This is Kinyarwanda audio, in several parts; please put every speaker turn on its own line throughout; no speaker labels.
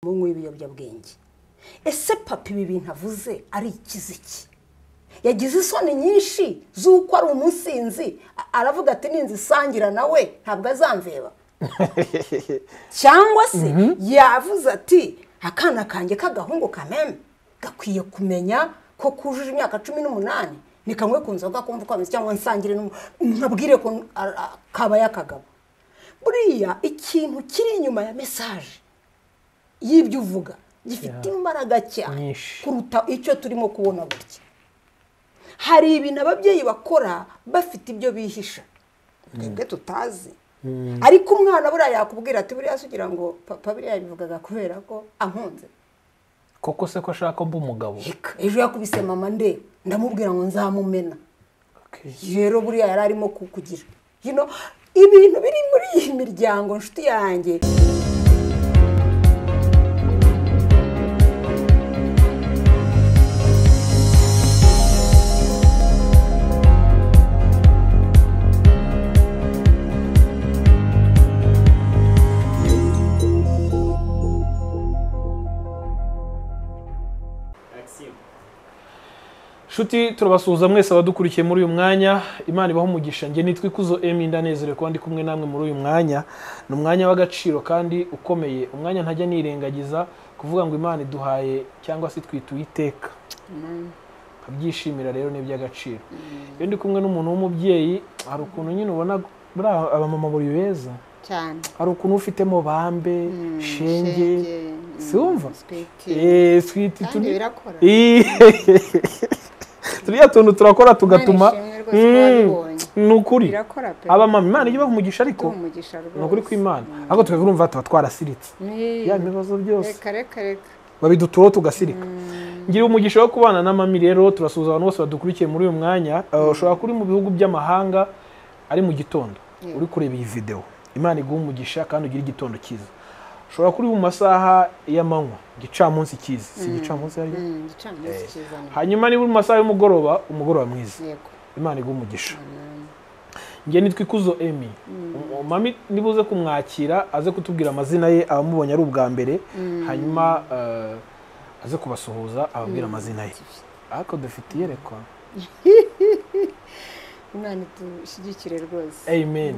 mu ibiyombwabwenge. Ese papa ibi bintu avuze ari ikiziki? Yagize isoni nyinshi z'uko ari umusinzi, aravuga ati ninzisangira nawe ntabwo azamveba. Cyangwa se yavuze ati akana kanjye k'agahungu kameme gakwiye kumenya ko kujuje imyaka 18 ni kamwe kunzoga kumva ko ameze cyangwa nsangire nkabwire ko kaba yakagabo. Buriya ikintu kiri inyuma ya message y'ibyo uvuga gifite imbaraga cyane kuruta icyo turimo kubona gutya. Hari ibintu ababyeyi bakora bafite ibyo bihisha twebwe tutazi, ariko umwana buriya yakubwira ati buriya sugira ngo papa buriya yabivugaga kubera ko ankunze.
Koko se ko ashaka mba umugabo?
Ejo yakubise mama ndeba ndamubwira ngo nzamumena. Rero buriya yari arimo kukugira ibintu biri muri iyi miryango nshuti yanjye.
Shuti turabasuhuza mwese abadukurikiye muri uyu mwanya. Imana ibaho umugisha. Nge nitwa Ikuzo Emi, ndanezerewe kuba ndi kumwe namwe muri uyu mwanya. Ni umwanya w'agaciro kandi ukomeye, umwanya ntajya nirengagiza kuvuga ngo Imana iduhaye cyangwa se twituye iteka. Abyishimira rero ni by'agaciro. Iyo ndi kumwe n'umuntu w'umubyeyi hari ukuntu nyine ubona buri abamama buri beza
cyane,
hari ukuntu ufitemo bambe shenge sumva sweet
kandi birakora.
Turiya tuntu turakora tugatuma nukuri AbaMama Imana ijye bahumugisha, ariko nukuri kw'Imana ahubwo twebwe tuba twarasiritse ya bibazo byose
reka
babiduturo tugasirika. Ngira umugisha wo kubana na mami. Rero turasuhuza abantu bose badukurikiye muri uyu mwanya. Ushobora kuri mu bihugu by'amahanga ari mu gitondo uri kureba iyi video, Imana iguha umugisha kandi ugira igitondo cyiza. Ushobora kuri mu masaha y'amanywa, gicamunsi cyiza, si gicamunsi ari
gicamunsi cyiza.
Hanyuma ni mu masaha y'umugoroba, umugoroba mwiza. Imana iguha umugisha. Nge nitwa Ikuzo Emi. Mami nibuze kumwakira aze kutubwira amazina ye, abamubonye ari ubwa mbere, hanyuma aze kubasuhuza ababwira amazina ye. Ariko dufite yerekwa.
Imana tushyigikire rwose.
Amen.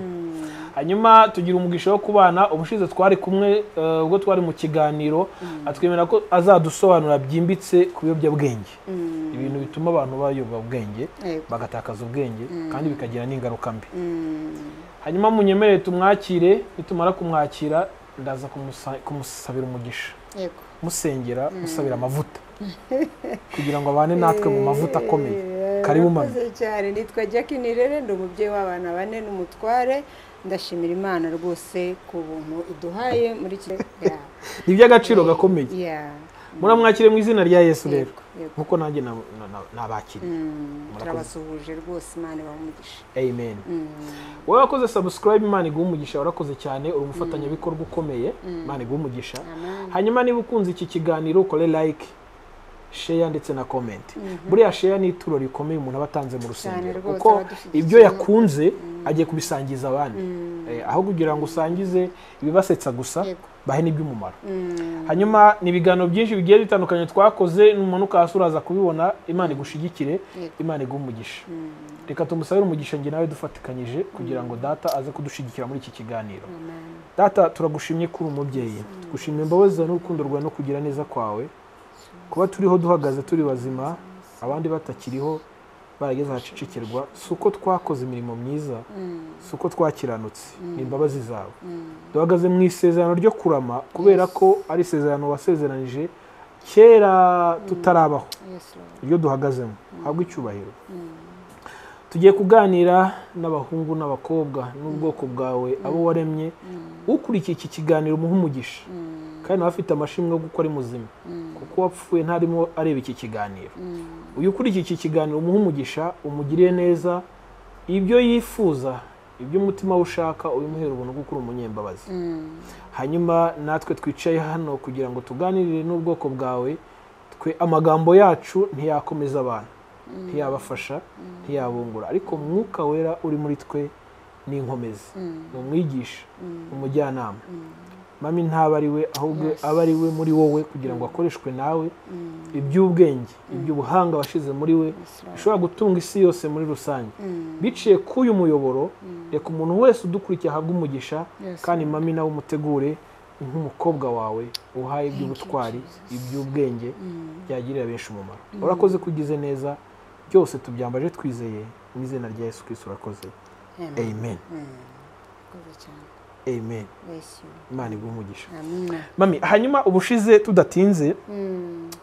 Hanyuma tugira umugisha wo kubana. Ubushize twari kumwe ubwo twari mu kiganiro, atwemera ko azadusobanura byimbitse ku biyombwabwenge, ibintu bituma abantu bayoba ubwenge bagatakaza ubwenge kandi bikagira n'ingaruka mbi. Hanyuma munyemerere tumwakire, nitumara kumwakira ndaza kumusabira umugisha, musengera, musabira amavuta kugira ngo abane natwe mu mavuta akomeye. Karibu mama.
Cyane nitwa Jackie Nirere, ndi umubyeyi w'abana 4 n'umutware. Ndashimira Imana rwose ku buntu iduhaye muri iki
ni by'agaciro gakomeye. Muramwakire mu izina rya Yesu rero nkuko nanjye nabakire.
Turabasuhuje rwose, Imana ibahumugisha.
Amen. Wowe wakoze subscribe, Imana iguha umugisha, warakoze cyane, uri umufatanyabikorwa ukomeye, Imana iguha umugisha. Hanyuma niba ukunze iki kiganiro ukore like, share ndetse na comment. Buriya share ni ituro rikomeye umuntu abatanze mu rusengero, kuko ibyo yakunze agiye kubisangiza abandi. Aho kugira ngo usangize ibibasetsa gusa, bahe n'iby'umumaro. Hanyuma ni ibiganiro byinshi bigiye bitandukanye twakoze, n'umuntu ukasuraza kubibona. Imana igushigikire, Imana iguha umugisha. Reka tumusabire umugisha nge nawe dufatikanyije kugira ngo data aze kudushigikira muri iki kiganiro. Data turagushimye kuri umubyeyi, tugushimye imbabazi n'urukundo rwawe no kugira neza kwawe, kuba turiho duhagaze turi bazima, abandi batakiriho barageze ahacicikerwa. Suko twakoze imirimo myiza, suko twakiranutse, ni imbabazi zawe. Duhagaze mu isezerano ryo kurama kubera ko ari isezerano wasezeranije kera tutarabaho. Iyo duhagazemo habwa icyubahiro. Tugiye kuganira n'abahungu n'abakobwa n'ubwoko bwawe, abo waremye. Ukurikiye iki kiganiro umuha umugisha, kandi afite amashimwe yo gukora muzima, kuko wapfuye ntarimo areba iki kiganiro. Uyu ukurikiye iki kiganiro umuha umugisha, umugiriye neza, ibyo yifuza, ibyo umutima ushaka ubimuhera ubuntu kuko uri umunyembabazi. Hanyuma natwe twicaye hano kugira ngo tuganirire n'ubwoko bwawe, twe amagambo yacu ntiyakomeza abantu, ntiyabafasha, ntiyabungura, ariko Mwuka Wera uri muri twe n'inkomezi, umwigisha, umujyanama. mami ntaba ari we ahubwo aba ari we muri wowe kugira ngo akoreshwe nawe iby'ubwenge iby'ubuhanga washize muri we bishobora gutunga isi yose muri rusange biciye k'uyu muyoboro reka umuntu wese udukurikiye ahabwe umugisha kandi mami nawe umutegure nk'umukobwa wawe uhaye iby'ubutwari iby'ubwenge byagirira benshi umumaro urakoze kugize neza byose tubyambaje twizeye mu izina rya Yesu Kristo urakoze amen amen Imana iguhe umugisha mami hanyuma ubushize tudatinze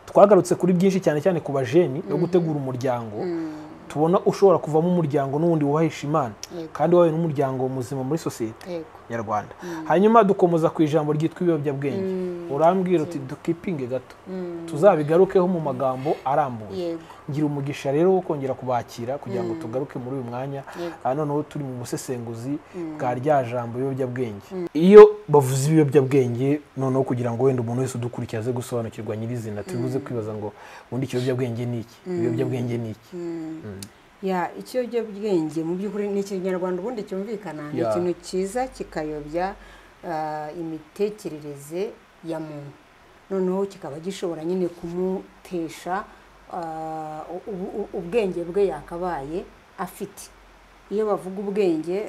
twagarutse kuri byinshi cyane cyane ku bajeni no gutegura umuryango tubona ushobora kuvamo umuryango n'ubundi wubahisha Imana kandi wawe n'umuryango muzima muri sosiyete nyarwanda hanyuma dukomoza ku ijambo ryitwa ibiyobyabwenge urambwira uti dukipinge gato tuzabigarukeho mu magambo arambuye ngira umugisha rero wo kongera kubakira kugira ngo tugaruke muri uyu mwanya noneho turi mu busesenguzi bwa rya jambo ibiyobyabwenge iyo bavuze ibiyobyabwenge noneho kugira ngo wenda umuntu wese udukurikiye aze gusobanukirwa nyirizina tubuze kwibaza ngo ubundi ikiyobyabwenge ni iki ibiyobyabwenge ni iki
ikiyobyabwenge mu by'ukuri ni ikinyarwanda ubundi cyumvikana ni ikintu cyiza kikayobya imitekerereze ya muntu noneho kikaba gishobora nyine kumutesha ubwenge bwe yakabaye afite iyo bavuga ubwenge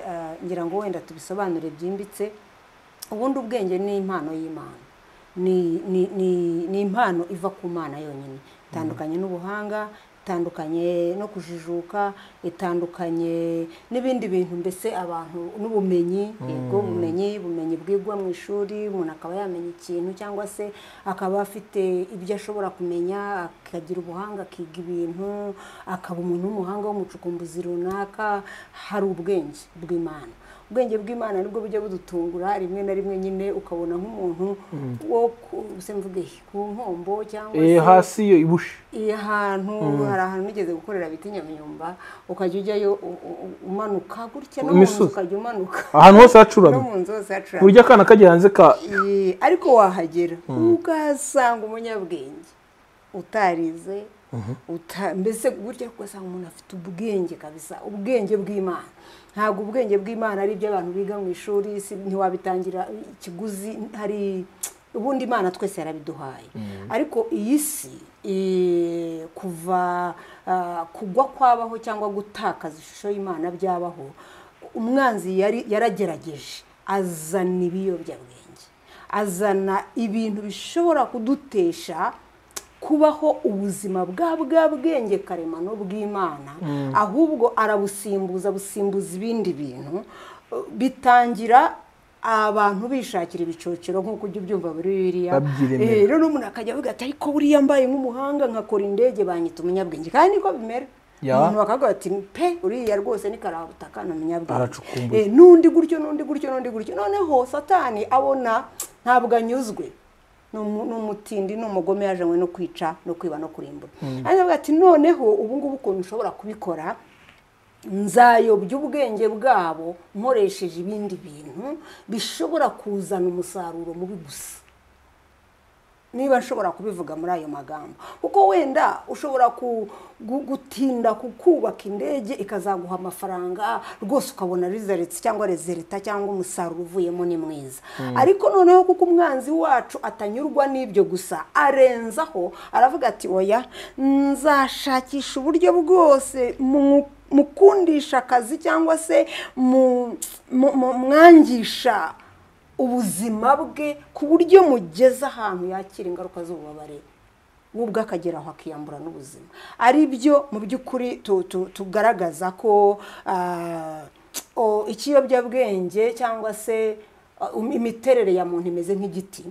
ngira ngo wenda tubisobanure byimbitse ubundi ubwenge ni impano y'Imana ni impano iva ku Mana yonyine itandukanye n'ubuhanga itandukanye no kujijuka itandukanye n'ibindi bintu mbese abantu n'ubumenyi yego bumenyi bwigwa mu ishuri umuntu akaba yamenya ikintu cyangwa se akaba afite ibyo ashobora kumenya akagira ubuhanga akiga ibintu akaba umuntu w'umuhanga w'umucukumbuzi runaka hari ubwenge bw'Imana ubwenge bw'Imana nibwo bujya budutungura rimwe na rimwe nyine ukabona nk'umuntu wo mvuge ku nkombo cyangwa se
hasi yo ibushi
ahantu hari ahantu nigeze gukorera biti Nyamyumba ukajya ujyayo umanuka gutya no munsi ukajya umanuka ahantu hose hacuramye no munsi hose hacuramye
burya kana kagiye hanze ka
ariko wahagera ugasanga umunyabwenge utarize mbese burya ugasanga umuntu afite ubwenge kabisa ubwenge bw'Imana ntabwo ubwenge bw'Imana ari ibyo abantu biga mu ishuri ntiwabitangira ikiguzi hari ubundi Imana twese yarabiduhaye ariko iyi si kuva kugwa kwabaho cyangwa gutakaza ishusho y'Imana byabaho umwanzi yaragerageje azana ibiyobyabwenge azana ibintu bishobora kudutesha kubaho ubuzima bwa bwenge karemano bw'Imana ahubwo arabusimbuza ibindi bintu bitangira abantu bishakira ibicocero nk'uko ujya ubyumva muri Bibiliya rero n'umuntu akajya avuga ati ariko buriya mbaye nk'umuhanga nkakora indege banyita umunyabwenge kandi niko bimera umuntu bakavuga ati pe uriya rwose ni karabutaka na umunyabwenge n'undi gutyo noneho Satani abona ntabwo anyuzwe n'umutindi n'umugome yajanywe no kwica no kwiba no kurimbura aravuga ati noneho ubu ngubu ukuntu ushobora kubikora nzayobya ubwenge bwabo nkoresheje ibindi bintu bishobora kuzana umusaruro mubi gusa niba nshobora kubivuga muri ayo magambo kuko wenda ushobora gutinda kubaka indege ikazaguha amafaranga rwose ukabona results cyangwa rezerita cyangwa umusaruro uvuyemo ni mwiza ariko noneho kuko umwanzi wacu atanyurwa n'ibyo gusa arenzaho aravuga ati oya nzashakisha uburyo bwose mukundisha akazi cyangwa se mwangisha ubuzima bwe ku buryo mugeze ahantu yakira ingaruka z'ububabare ubwo akagera aho akiyambura n'ubuzima ari byo mu by'ukuri tugaragaza ko ikiyobyabwenge cyangwa se imiterere ya muntu imeze nk'igiti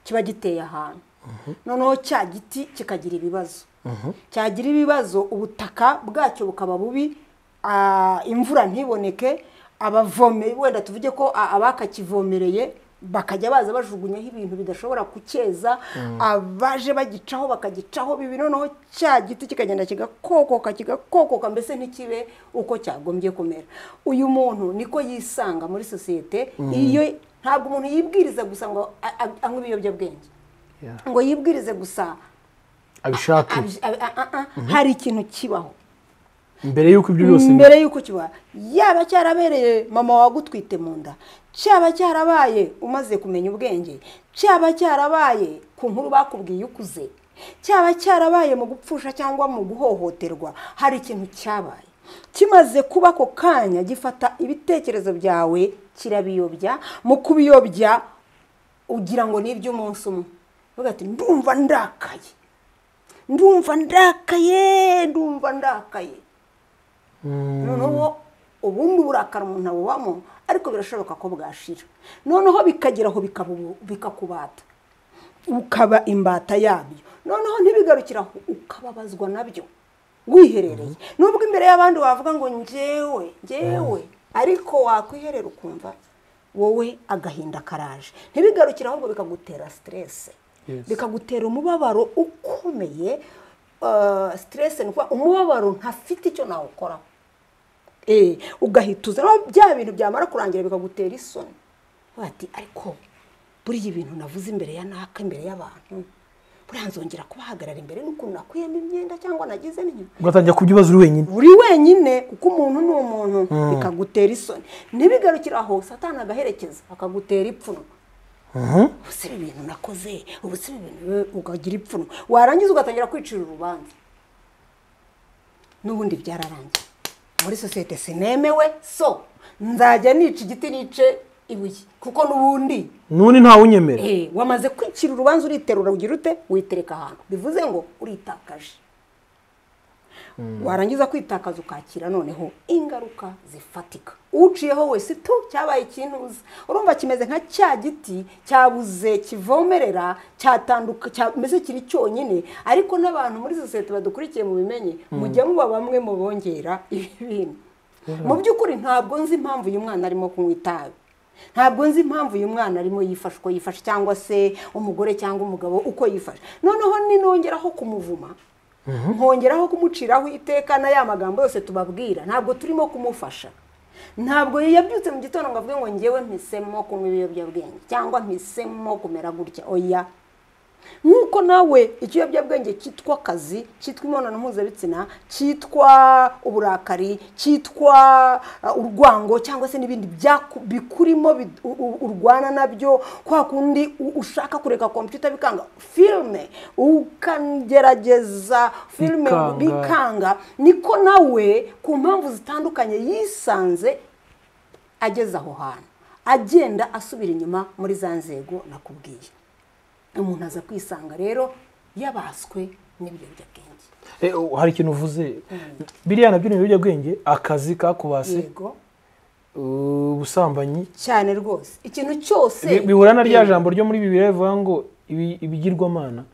kiba giteye ahantu noneho cya giti kikagira ibibazo cyagira ibibazo ubutaka bwacyo bukaba bubi imvura ntiboneke abavome wenda tuvuge ko abakakivomereye bakajya baza bajugunyaho ibintu bidashobora kucyeza abaje bagicaho bakagicaho bibi noneho cya giti kikagenda kigakokoka mbese ntikibe uko cyagombye kumera uyu muntu niko yisanga muri sosiyete iyo ntabwo umuntu yibwiriza gusa ngo anywe ibiyobyabwenge ngo yibwirize gusa
abishaka
hari ikintu kibaho
mbere yuko ibyo byose
mbere yuko kiba yaba cyarabereye mama wagutwite mu nda, cyaba cyarabaye umaze kumenya ubwenge, cyaba cyarabaye ku nkuru bakubwiye ukuze, cyaba cyarabaye mu gupfusha cyangwa mu guhohoterwa, hari ikintu cyabaye kimaze kuba ako kanya gifata ibitekerezo byawe kirabiyobya. Mu kubiyobya ugira ngo ni iby'umunsi umwe, uvuga ati ndumva ndakaye, ndumva ndakaye. Noneho ubundi burakara umuntu abubamo, ariko birashoboka ko bwashira. Noneho bikageraho bikakubata, ukaba imbata yabyo. Noneho ntibigarukiraho, ukababazwa nabyo wiherereye. Nubwo imbere y'abandi wavuga ngo njyewe, ariko wakwiherera ukumva wowe agahinda karaje. Ntibigarukira ahubwo bikagutera stress, bikagutera umubabaro ukomeye. Stress ni kwa umubabaro ntafite icyo nawukora. Ugahituza bya bintu byamara kurangira bikagutera isoni. Bati ariko buriya ibintu navuze imbere ya naka, imbere y'abantu, buranzongera kubahagarara imbere n'ukuntu nakuyemo imyenda cyangwa nagize n'inyuma.
Ugatangira kubyubaza uri
wenyine kuko umuntu ni umuntu, bikagutera isoni. Ntibigarukira aho, Satani agaherekeza akagutera ipfuno. Ubuse ibintu nakoze, ubuse ibintu ukagira ipfuno, warangiza ugatangira kwicira urubanza. N'ubundi byararangiye muri societe sinemewe, so nzajya nica igiti nice ibuye, kuko n'ubundi
ntawe unyemera.
Wamaze kwicira urubanza, uriterura ugira ute, witereka ahantu, bivuze ngo uritakaje. Warangiza kwitakaza ukakira noneho ingaruka zifatika. Uciyeho wese cyabaye ikintu uzi, urumva kimeze nka cya giti cyabuze kivomerera, cyatanduka mbese kiri cyonyine. Ariko n'abantu muri societe badukurikiye mu bimenye, mujya muba bamwe mu bongera ibintu. Mu by'ukuri ntabwo nzi impamvu uyu mwana arimo kunywa itabi, ntabwo nzi impamvu uyu mwana arimo yifashe cyangwa se umugore cyangwa umugabo uko yifashe. Noneho ninongeraho kumuvuma, nkongeraho kumuciraho iteka na ya magambo yose tubabwira, ntabwo turimo kumufasha. Ntabwo yabyutse mu gitondo ngo avuge ngo ngewe mpisemo kunywa ibiyobyabwenge cyangwa mpisemo kumera gutya. Oya, nk'uko nawe ikiyobyabwenge cyitwa akazi, cyitwa imibonano mpuzabitsina, cyitwa uburakari, cyitwa urwango cyangwa se n'ibindi bikurimo urwana nabyo, kwa kundi ushaka kureka computer bikanga, filme ukagerageza filme bikanga, niko nawe ku mpamvu zitandukanye yisanze ageze aho hantu, agenda asubira inyuma muri za nzego nakubwiye. Umuntu aza kwisanga rero yabaswe n'ibiyobyabwenge.
Hari ikintu uvuze, biriya nabyo ni ibiyobyabwenge, akazi kakubase, ubusambanyi
cyane rwose. Ikintu cyose
bihura na rya jambo ryo muri Bibiliya rivuga ngo ibigirwamana.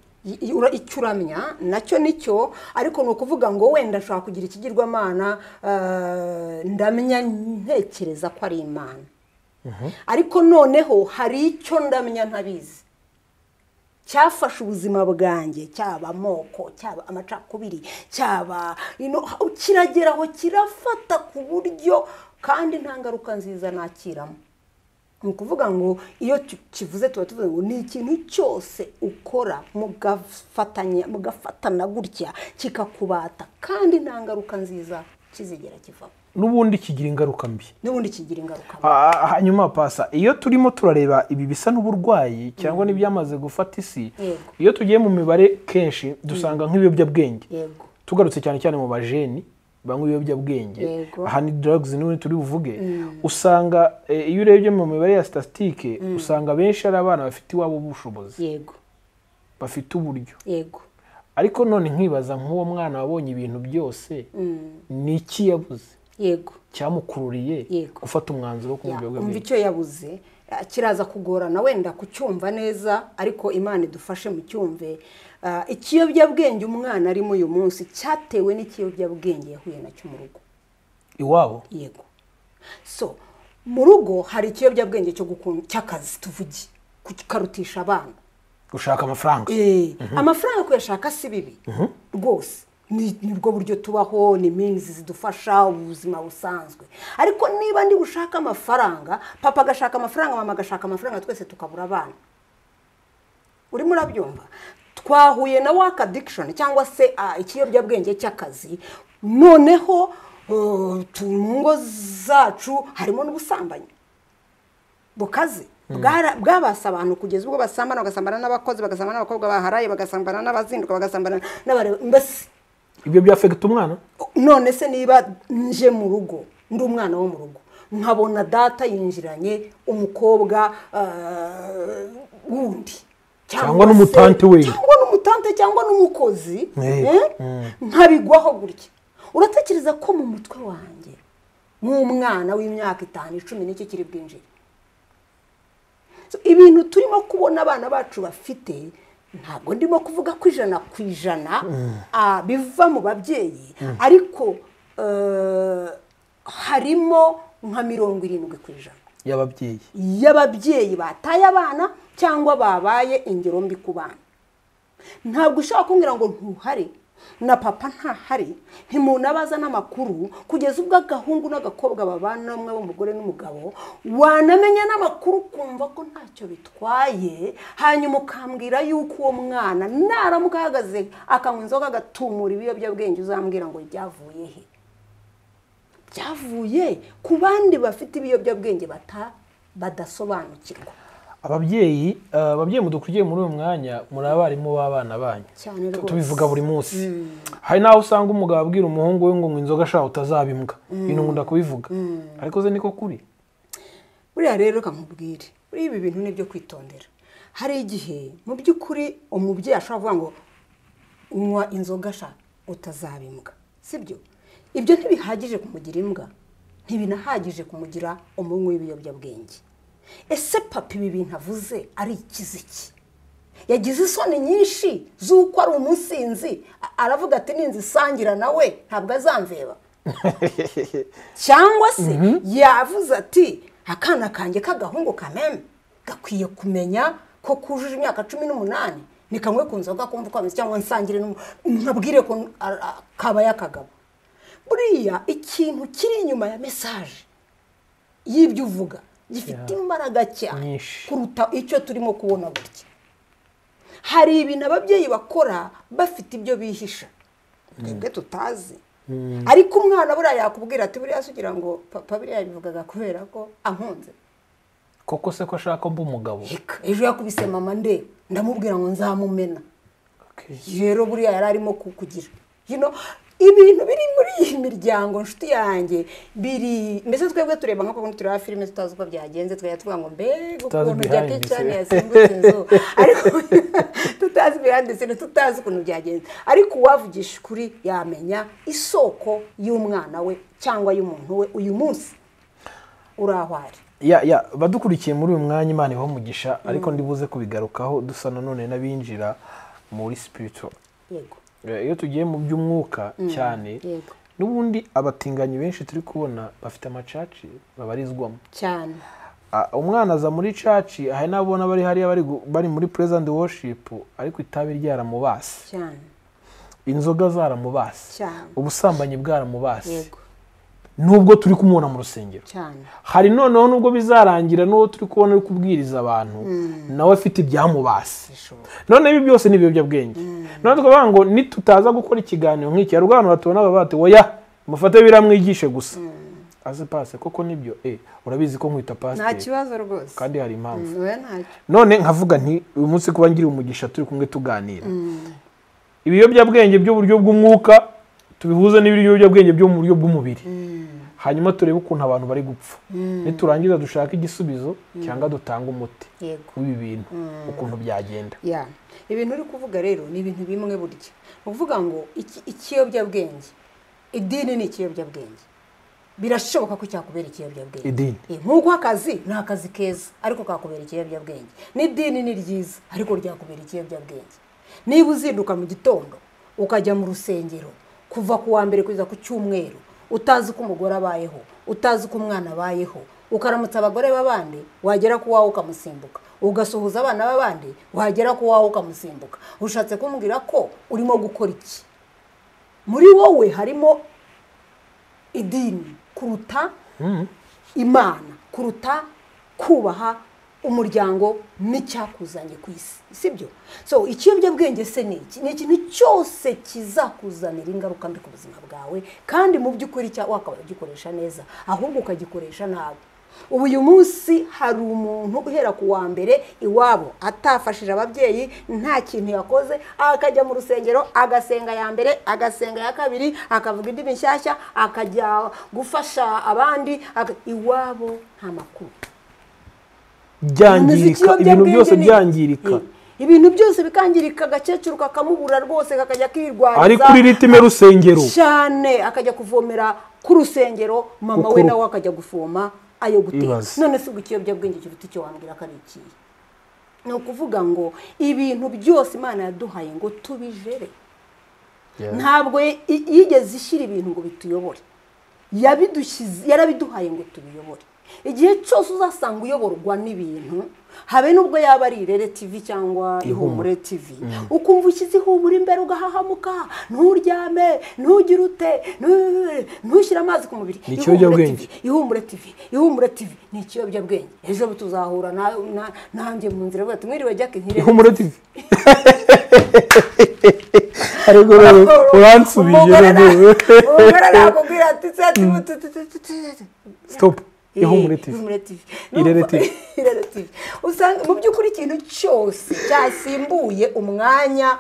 Icyo uramya nacyo nicyo, ariko ni ukuvuga ngo wenda ashobora kugira ikigirwamana, ndamenya ntekereza ko ari Imana. Ariko noneho hari icyo ndamenya ntabizi, cyafashe ubuzima bwanjye, cyaba amoko, cyaba amacakubiri, cyaba kirageraho kirafata ku buryo kandi nta ngaruka nziza nakiramo. Ni ukuvuga ngo iyo kivuze tuba tuvuze ngo ni ikintu cyose ukora mugafatana gutya kikakubata kandi nta ngaruka nziza kizigera kivamo.
N'ubundi kigira ingaruka mbi.
Hanyuma
pasa, iyo turimo turareba ibi bisa n'uburwayi cyangwa n'ibyamaze gufata isi, iyo tugiye mu mibare kenshi dusanga nk'ibiyobyabwenge. Tugarutse cyane mu bajeni banywa ibiyobyabwenge, aha ni drugs n'ubundi turi buvuge. Usanga iyo urebye mu mibare ya statistique, usanga benshi ari abana bafite iwabo ubushobozi, bafite uburyo. Ariko none nkibaza nk'uwo mwana wabonye ibintu byose, ni iki yabuze cyamukururiye gufata umwanzuro wo kunywa ibiyobyabwenge?
Icyo yabuze kiraza kugorana wenda kucyumva neza, ariko Imana idufashe mu cyumve. Ikiyobyabwenge umwana arimo uyu munsi cyatewe n'ikiyobyabwenge yahuye nacyo mu rugo
iwabo.
So mu rugo hari ikiyobyabwenge cy'akazi, tuvuge kukarutisha abana,
gushaka amafaranga.
Amafaranga kuyashaka si bibi rwose, nibwo buryo tubaho, ni means zidufasha ubuzima busanzwe. Ariko niba ndi gushaka amafaranga, papa agashaka amafaranga, mama agashaka amafaranga, twese tukabura abana. Urimo urabyumva? Twahuye na work addiction cyangwa se ikiyobyabwenge cy'akazi, noneho mu ngo zacu harimo n'ubusambanyi bukaze bwabasa abantu kugeza ubwo basambana, bagasambana n'abakozi, bagasambana n'abakobwa baharaye, bagasambana n'abazinduka, bagasambana n'abareba. mbese
ibyo byafekita umwana.
none se niba nje mu rugo ndi umwana wo mu rugo nkabona data yinjiranye umukobwa wundi
cyangwa n'umutante we
cyangwa n'umukozi, nkabigwaho gutya, uratekereza ko mu mutwe wanjye nk'umwana w'imyaka 5, 10 n'iki kiri bwinjire? Ibintu turimo kubona abana bacu bafite, ntabwo ndimo kuvuga ko 100% biva mu babyeyi, ariko harimo nka 70% y'ababyeyi bataye abana cyangwa babaye ingero mbi ku bana. Ntabwo ushaka kumbwira ngo ntuhari na papa ntahari, ntimunabaza n'amakuru kugeza ubwo agahungu n'agakobwa babana umwe w'umugore n'umugabo, wanamenya n'amakuru kumva ko ntacyo bitwaye, hanyuma ukambwira yuko uwo mwana naramuka ahagaze akanywa inzoga agatumura ibiyobyabwenge, uzambwira ngo byavuye he? Byavuye ku bandi bafite ibiyobyabwenge badasobanukirwa.
ababyeyi mudukuriye muri uyu mwanya muri abarimu b'abana banyu, tubivuga buri munsi. Hari naho usanga umugabo abwira umuhungu we ngo inzoga ashaka utazabimbwa, ibintu nkunda kubivuga, ariko ze niko kuri.
Buriya rero kamubwire, buri ibi bintu nibyo kwitondera. Hari igihe mu by'ukuri umubyeyi ashobora kuvuga ngo unywa inzoga ashaka utazabimbwa, sibyo? Ibyo ntibihagije kumugira imbwa, ntibinahagije kumugira umunywi w'ibiyobyabwenge. Ese papa ibi bintu avuze ari ikiziki? Yagize isoni nyinshi z'uko ari umusinzi, aravuga ati ninzisangira nawe ntabwo azamveba? Cyangwa se yavuze ati akana kanjye k'agahungu kameme gakwiye kumenya ko kujuje imyaka 18 ni kamwe ku nzoga kumva ko ameze, cyangwa nsangire nkabwire ko kaba yakagabo. Buriya ikintu kiri inyuma ya message y'ibyo uvuga gifite imbaraga cyane kuruta icyo turimo kubona gutya. Hari ibintu ababyeyi bakora bafite ibyo bihisha twebwe tutazi, ariko umwana buriya yakubwira ati buriya sugira ngo papa buriya bivugaga kubera ko ankunze.
Koko se ko ashaka mba umugabo?
Ejo yakubise mama ndamubwira ngo nzamumena. Rero buriya yari arimo kukugira ibintu biri muri iyi miryango nshuti yanjye biri, mbese twebwe tureba nko kundi tureba filime tutazi uko byagenze, tuvuga ngo mbega ukuntu Iyi Channel yasimbutse inzu, ariko tutazi ndetse tutazi ukuntu byagenze. Ariko uwavugisha ukuri yamenya isoko y'umwana we cyangwa y'umuntu we uyu munsi urahwari.
Badukurikiye muri uyu mwanya, Imana ibahe umugisha, ariko ndibuze kubigarukaho dusa none n'abinjira muri spiritual.
Yego.
Iyo tugiye mu by'umwuka cyane, n'ubundi abatinganyi benshi turi kubona bafite amacaci babarizwamo
cyane.
Umwana aza muri caci, hari n'abona bari hariya bari muri praise and worship, ariko itabi ryaramubase
cyane,
inzoga zaramubase
cyane,
ubusambanyi bwaramubase. Nubwo turi kumubona mu rusengero
cyane,
hari noneho nubwo bizarangira n'uwo turi kubona ari kubwiriza abantu nawe afite ibyamubase. None ibi byose ni ibiyobyabwenge. None tukavuga ngo nitutaza gukora ikiganiro nk'iki, hari abantu batubona bati oya mufate biramwigishe gusa. Aze pase koko nibyo, urabizi ko nkwita pastor,
nta kibazo rwose,
kandi hari impamvu.
Ntacyo.
None nkavuga nti uyu munsi kuba ngiri umugisha turi kumwe tuganira, ibiyobyabwenge by'uburyo bw'umwuka tubihuza n'ibiyobyabwenge byo mu buryo bw'umubiri, hanyuma turebe ukuntu abantu bari gupfa. Niturangiza dushaka igisubizo cyangwa dutanga umuti w'ibi bintu ukuntu byagenda.
Ibintu uri kuvuga rero ni ibintu bimwe burya. Uvuga ngo ikiyobyabwenge, idini ni ikiyobyabwenge, birashoboka ko cyakubera ikiyobyabwenge.
Idini
nk'uko akazi ni akazi keza ariko kakubera ikiyobyabwenge, n'idini ni ryiza ariko ryakubera ikiyobyabwenge. Niba uzinduka mu gitondo ukajya mu rusengero kuva ku wa mbere kugeza ku cyumweru, utazi ko umugore abayeho, utazi ko umwana abayeho, ukaramutsa abagore b'abandi, wagera ku wawe ukamusimbuka, ugasuhuza abana b'abandi, wagera ku wawe ukamusimbuka, ushatse kumbwira ko urimo gukora iki? Muri wowe harimo idini kuruta Imana, kuruta kubaha umuryango n'icyakuzanye ku isi. Sibyo? So ikiyobyabwenge se ni iki? Ni ikintu cyose kizakuzanira ingaruka mbi ku buzima bwawe, kandi mu by'ukuri wakaba ugikoresha neza ahubwo ukagikoresha nabi. Ubu uyu munsi hari umuntu uhera ku wa mbere iwabo atafashije ababyeyi, nta kintu yakoze, akajya mu rusengero agasenga ya mbere, agasenga ya kabiri, akavuga indimi nshyashya, akajya gufasha abandi, iwabo nta makuru.
Byangirika, ibintu byose byangirika.
Ibintu byose bikangirika, agakecuru kakamubura rwose, kakajya kwirwariza
ari kuri ritime rusengero
cyane, akajya kuvomera ku rusengero, mama we nawe akajya gufoma ayo guteka. None se ikiyobyabwenge kiruta icyo wambwira ko ari iki? Ni ukuvuga ngo ibintu byose Imana yaduhaye ngo tubijere. Ntabwo yigeze ishyira ibintu ngo bituyobore, yarabiduhaye ngo tubiyobore. Igihe cyose uzasanga uyoborwa n'ibintu, habe nubwo yaba ari Irere TV cyangwa Ihumure TV, ukumva ushyize ihumure imbere ugahahamuka, nturyame, ntugire ute, ntushyire amazi ku mubiri. Ihumure TV ni ikiyobyabwenge. Ejo tuzahura nanjye mu nzira bati mwiriwe Jack nkire
Ihumure TV. Ariko uransubije rero.
Nakubwira ati
stop. Ihumure TV. Irere TV.
Usanga mu by'ukuri ikintu cyose cyasimbuye umwanya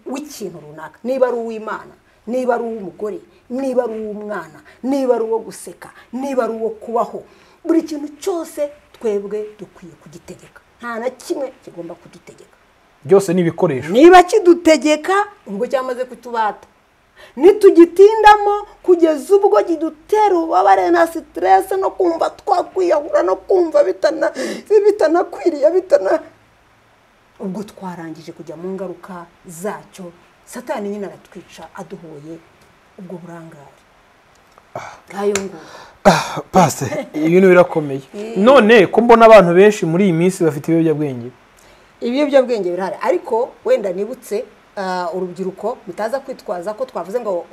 w'ikintu runaka, niba ari uw'Imana, niba ari uw'umugore, niba ari uw'umwana, niba ari uwo guseka, niba ari uwo kubaho, buri kintu cyose twebwe dukwiye kugitegeka. Nta na kimwe kigomba kudutegeka.
Byose ni ibikoresho.
Niba kidutegeka ubwo cyamaze kutubata, nitugitindamo kugeza ubwo kidutera ububabare na stress no kumva twakwiyahura no kumva bitanakwiriye ubwo twarangije kujya mu ngaruka zacyo. Satani nyine aratwica aduhoye ubwo burangare. Ngayo ngo
pase ibintu birakomeye. None ko mbona abantu benshi muri iyi minsi bafite ibiyobyabwenge
birahari, ariko wenda nibutse urubyiruko mutaza kwitwaza ko twavuze ngo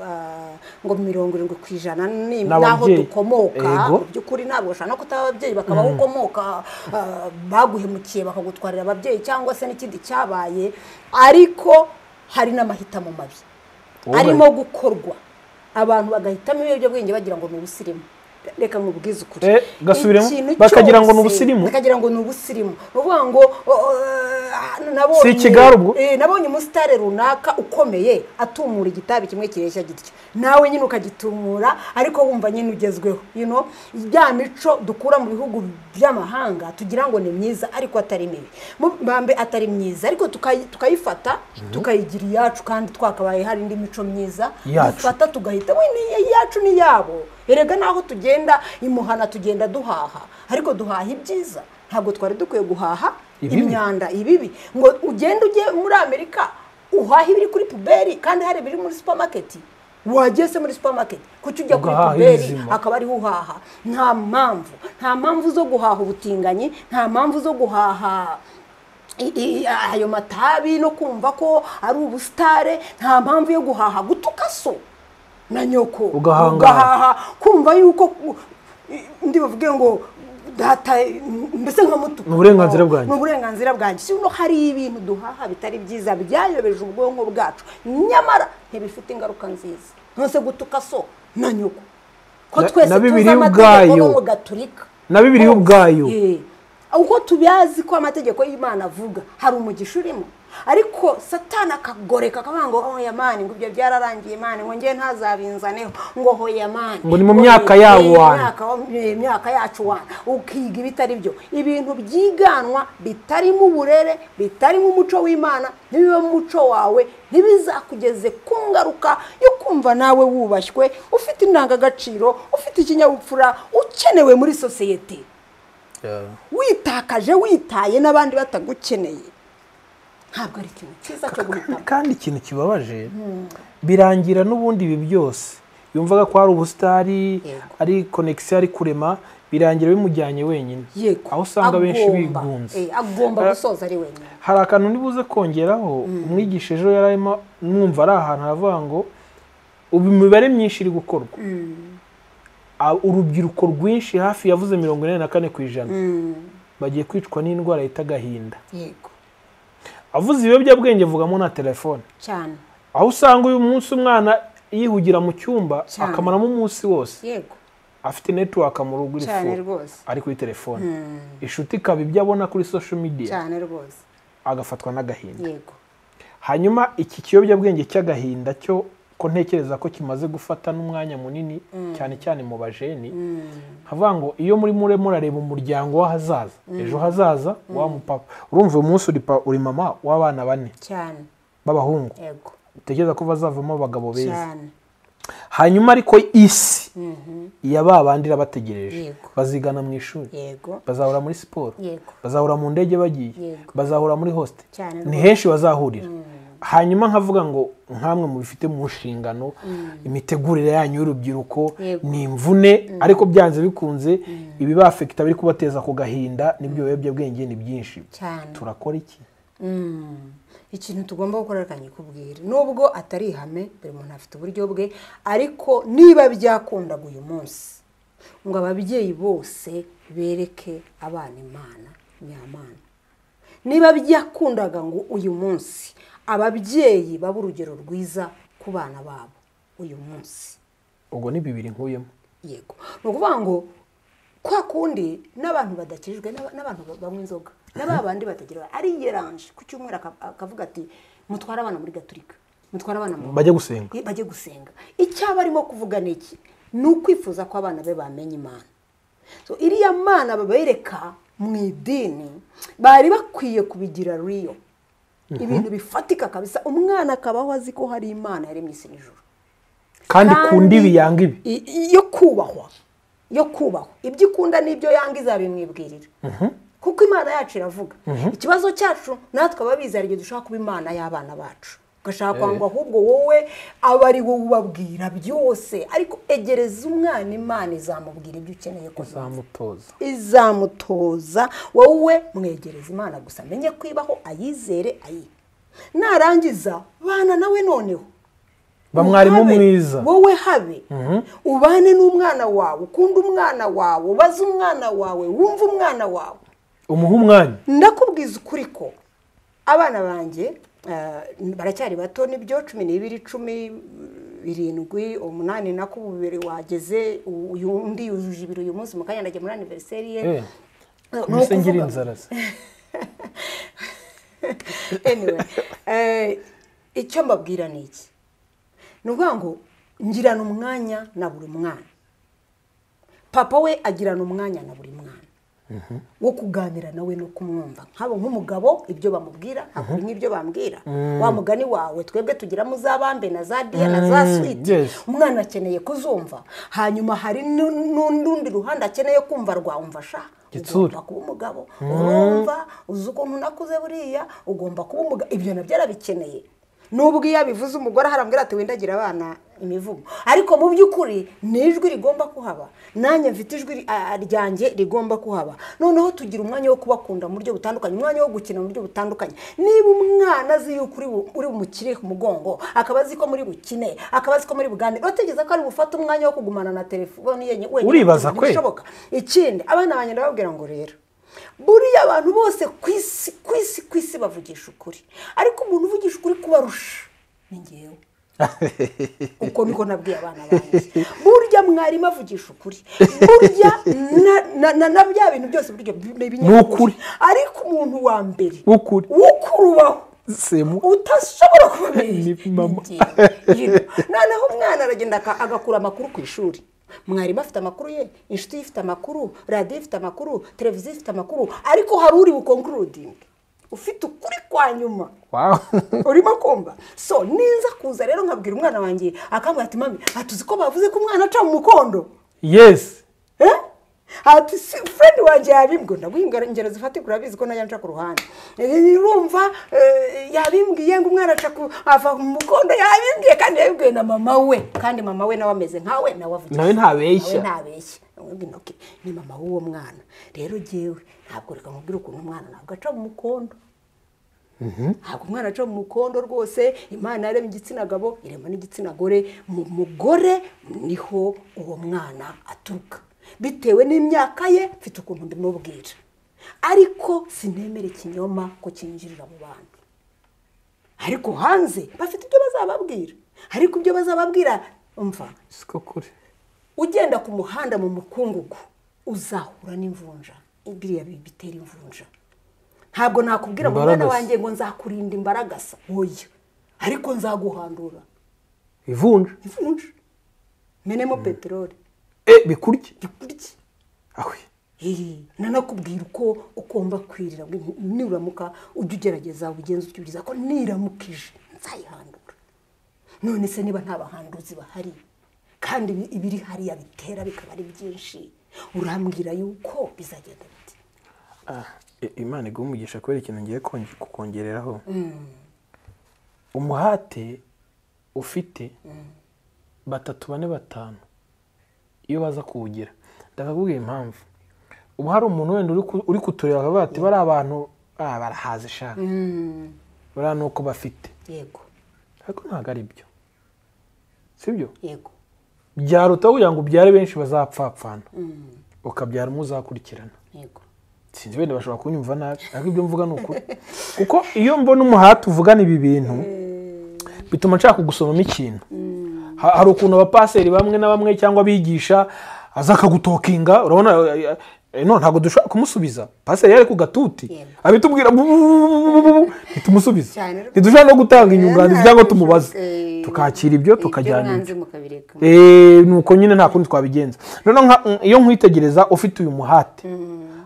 70% naho dukomoka. Byukuri ntabwo ushaka no kutaba ababyeyi bakabaho ukomoka baguhemukiye bakagutwarira ababyeyi cyangwa se n'ikindi cyabaye, ariko hari n'amahitamo mabi arimo gukorwa, abantu bagahitamo ibiyobyabwenge bagira ngo ni ubusirimu. Reka nkubwize ukuri,
gasubiremo bakagira ngo ni ubusirimu, uvuga ngo nabonye umusitari runaka ukomeye atumura igitabi kimwe kireshya gitya, nawe nyine ukagitumura, ariko wumva nyine ugezweho. Ya mico dukura mu bihugu by'amahanga tugira ngo ni myiza ariko atari mibi, bambe atari myiza, ariko tukayifata tukayigira iyacu, kandi twakabaye hari indi mico myiza dufata tugahita ni iyacu ni yabo. Erega naho tugenda imuhana tugenda duhaha, ariko duhaha ibyiza. Ntabwo twari dukwiye guhaha imyanda ibibi, ngo ugende ujye muri Amerika uhaha ibiri kuri puberi kandi hari biri muri supermarket. Wageze muri supermarket kuki ujya kuri puberi akaba ari uhaha? Nta mpamvu zo guhaha ubutinganyi, nta mpamvu zo guhaha ayo matabi no kumva ko ari ubustare, nta mpamvu yo guhaha gutuka so na nyoko, ugahaha kumva yuko ndi bavuge ngo data mbese nka mutuku. Uburenganzira bwanjye. Sino hari ibintu duhaha bitari byiza byayobeje ubwonko bwacu, nyamara ntibifite ingaruka nziza. Nose gutuka so na nyoko ko twese tuzi amategeko Gatolika na Bibiliya ubwayo,
uko tubiyazi ko amategeko y'Imana avuga hari umugisha urimo, ariko Satani akagoreka akavuga ngo oya mani ngo ibyo byararangiye mani ngo ngiye ntazabinzaneho ngo hoya mani
ngo ni mu myaka yawo
imyaka yacu wana ukiga bitari byo, ibintu byiganwa bitari mu burere, bitari mu muco w'Imana, nibibe mu muco wawe ntibizakugeze ku ngaruka yo kumva nawe wubashywe, ufite indangagaciro, ufite ikinyabupfura, ukenewe muri society. Witakaje witaye n'abandi batagukeneye, ntabwo ari ikintu cyiza cyo guhitamo.
Kandi ikintu kibabaje birangira n'ubundi ibi byose yumvaga ko ari ubustari, ari connection, ari kurema, birangira bimujyanye wenyine, aho usanga benshi bigunze,
agomba gusoza ari wenyine.
Hari akantu nibuze kongeraho, umwigisha ejo yararimo mwumva ari ahantu aravuga ngo ubu imibare myinshi iri gukorwa, urubyiruko rwinshi hafi yavuze 44%, bagiye kwicwa n'indwara yita agahinda.
Yego.
Avuze ibiyobyabwenge vugamo na telefone
Cyane.
aho usanga uyu munsi umwana yihugira mu cyumba akamaramo umunsi wose.
Yego.
Afite network mu rugo iri
cyane rwose
ari kuri telefone. Inshuti ikaba ibyo abona kuri social media
cyane rwose
agafatwa n'agahinda.
Yego.
Hanyuma iki kiyobyabwenge cy'agahinda cyo ko ntekereza ko kimaze gufata n'umwanya munini cyane cyane mu bajeni. Havuga ngo iyo muri murareba umuryango w'ahazaza ejo hazaza wa mupapa urumva uyu munsi uri mama w'abana 4
cyane
b'abahungu.
Yego.
Utekereza ko bazavamo abagabo beza
cyane.
Hanyuma ariko isi yababandi rabategereje bazigana mu ishuri.
Yego.
Bazahura muri siporo.
Yego.
Bazahura mu ndege bagiye.
Yego.
Bazahura muri hoste.
Cyane
Ni henshi bazahurira. Hanyuma nkavuga ngo nkamwe mu bifite mu nshingano imitegurire yanyu y'urubyiruko ni imvune ariko byanze bikunze ibi bafekita biri kubateza ku gahinda nibyo biyobyabwenge ni byinshi. Turakora iki?
Ikintu tugomba gukora kanyikubwira nubwo atari ihame buri muntu afite uburyo bwe ariko niba byakundaga uyu munsi ngo ababyeyi bose bereke abana Imana nyamana. Niba byakundaga ngo uyu munsi ababyeyi baba urugero rwiza ku bana babo uyu munsi.
Ubwo ni bibiri nkuyemo.
Yego. No kuvuga ngo kwa kundi n'abantu badakijwe n'abantu bamwe inzoga n'ababandi batagira ari yeranje ku cyumwera akavuga ati mutwara abana muri Gatolika mutwara abana mu bajye gusenga. Icyaba arimo kuvuga niki n'ukwifuza ko abana be bamenye Imana. So iriya Mana babereka mu idini bari bakwiye kubigira real. Ibintu bifatika kabisa umwana akabaho azi ko hari Imana yaremye isi n'ijuru
kandi kundi biyanga ibi
yo kubahwa ibyo ikunda n'ibyo yanga izabimwibwirira kuko Imana yacu iravuga. Ikibazo cyacu natwe ababizi ari dushaka kuba Imana y'abana bacu ugashaka kwangwa ahubwo wowe abari wowe ubabwira byose ariko egereza umwana Imana izamubwira ibyo ukeneye ko izamutoza wowe mwegereza Imana gusa menye kwibaho ayizere narangiza bana nawe noneho
bamwarimu mwiza
wowe habe ubane n'umwana wawe ukunda umwana wawe ubaze umwana wawe wumva umwana wawe
umuha umwanya.
Ndakubwiza ukuri ko abana banjye baracyari bato nibyo 12 17 8 nako bubere wageze uyu undi yujuje ibiro uyu munsi mukanyandaje muri anniversary ye
no kugira inzara.
Anyway icyo mbabwira niki nuvuga ngo ngirana umwanya na buri mwana. Papa we agirana umwanya na buri mwana wo kuganira nawe no kumwumva nkabo nk'umugabo ibyo bamubwira akuri nk'ibyo bambwira wa mugani wawe twebwe tugira muzabambe na za dia na za sweet. Umwana akeneye kuzumva hanyuma hari n'undi ruhande akeneye kumva rwumva sha ugomba kuba umugabo urumva uzuko ntunakuze buriya ugomba kuba umugabo ibyo nabyo arabikeneye. Nubwo yabivuze umugore harambwira ati wendagira abana imivugo ariko mu by'ukuri nijwi rigomba kuhaba nanye mfite ijwi ryanjye rigomba kuhaba. Noneho tugira umwanya wo kubakunda mu buryo butandukanye umwanya wo gukina mu buryo butandukanye. Niba umwana azi yuko uri umukire ku mugongo akabazi ko muri bukine akabazi ko muri bugande bategeza ko ari bufata umwanya wo kugumana na telefone yenye wenyine
uribaza kwe
ikindi abana banye ndababwira ngo rero buriya abantu bose kwisi bavugisha ukuri ariko umuntu uvugisha ukuri kubarusha ni ngewe. Uko niko nabwiye abana banjye burya mwarimu avugisha ukuri burya na bya bintu byose buryo
n'ukuri
ariko umuntu wa mbere
ukuri
ubaho utashobora kubamenya
mama.
Noneho umwana aragenda agakura amakuru ku ishuri. Mwarimu afite amakuru ye inshuti ifite amakuru radio ifite amakuru televiziyo ifite amakuru ariko hari uri bukonkluding ufite ukuri kwa nyuma. Urimo kumva so ninza kuza rero nkabwira umwana wanjye akambwira ati mami atuzi ko bavuze ko umwana aca mu mukondo.
Yes
ati friend wanjye yabimbwiye ndaguhinga ingero zifate kurabizi ko nayanca ku ruhande urumva yabimbwiye ngo umwana aca ava mu mukondo yabimbwiye kandi yabibwiye na mama we kandi mama we nawe ameze nkawe nawe avuga
nawe ntabeshya
ni mama w'uwo mwana rero jewe ntabwo reka nkubwira ukuntu umwana ntabwo aca mu mukondo. Ntabwo umwana aca mu mukondo rwose. Imana yaremye igitsina gabo irema n'igitsina gore mu mugore niho uwo mwana aturuka bitewe n'imyaka ye mfite ukuntu ndimubwira. ariko sinemere ikinyoma ko kinjirira mu bantu. Ariko hanze bafite ibyo bazababwira, ariko ibyo bazababwira umva
siko kuri.
Ugenda ku muhanda mu mukungugu uzahura n'imvunja, biriya bitera imvunja. Ntabwo nakubwira mu mwana wanjye ngo nzakurinda imbaragasa, oya, ariko nzaguhandura
ivunja.
Menemo peteroli
bikurye
ahwe. Nanakubwira uko ugomba kwirira, niramuka ujye ugerageza ubigenza utyo byiza ko niramukije nzayihandura. None se niba nta bahanduzi bahari kandi ibiri hariya bitera bikaba ari byinshi, urambwira yuko bizagenda biti?
Imana igumugisha kubera ikintu ngiye kukongereraho. Umuhate ufite 3 4 5 iyo baza kuwugira, ndakubwiye impamvu. Ubu hari umuntu wenda uri kutureba bati bari abantu barahaze shaka bara nuko bafite,
yego,
ariko ntago ari byo, sibyo?
Yego,
byaruta kugira ngo byare benshi bazapfapfana ukabyara muzakurikirana.
Yego,
sinzi wenda bashobora kunyumva nabi, ariko ibyo mvuga n'ukuri. Kuko iyo mbona umuhate uvugana ibi bintu bituma nshaka kugusomamo ikintu. Hari ukuntu abapaseri bamwe na bamwe cyangwa bigisha azakagutokinga, urabona ntago dushaka kumusubiza. Paseri yari ku gatuti abitubwira bitumusubiza, ntidushaka no gutanga inyunganizi cyangwa tumubaze, tukakira ibyo tukajyana nuko nyine nta kundi twabigenza. None iyo nkwitegereza ufite uyu muhate,